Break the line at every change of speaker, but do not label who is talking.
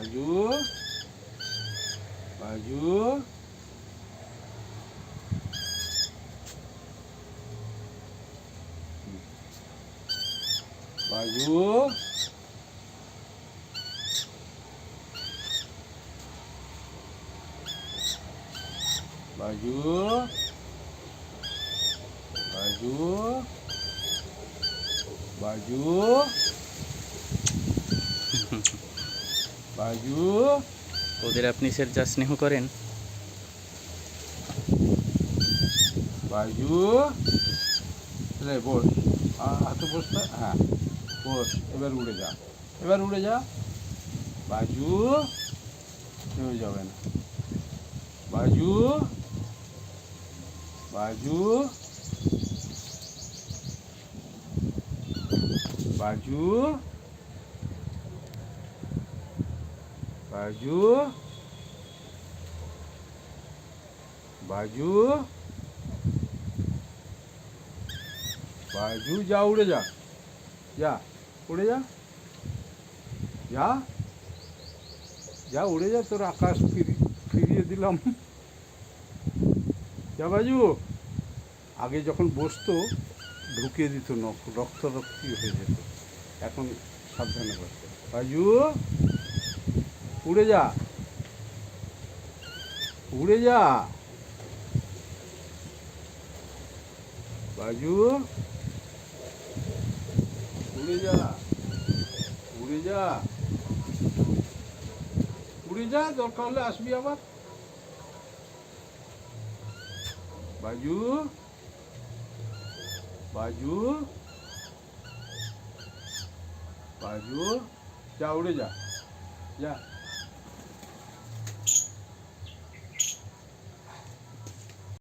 বাজু বাজু বাজু বাজু বাজু বাজু বাজু
ওদের আপনি স্যার যা স্নেহ করেন।
বাজু রে বস, হাতে বসতে, হ্যাঁ বস, এবার উড়ে যা, এবার উড়ে যা। বাজু কেউ যাবে না। বাজু বাজু বাজু বাজু বাজু বাজু যা উড়ে যা, যা উড়ে যা, যা যা উড়ে যা, তোর আকাশ ফিরিয়ে দিলাম। যা বাজু। আগে যখন বসতো ঢুকিয়ে দিত নখ, রক্তারক্তি হয়ে যেত, এখন সাবধানে বসতো। বাজু উড়ে যা, উড়ে যা। বাজু উড়ে যা, উড়ে যা, উড়ে যা, দরকার হলে আসবি আবার। বাজু বাজু বাজু যা উড়ে যা, যা।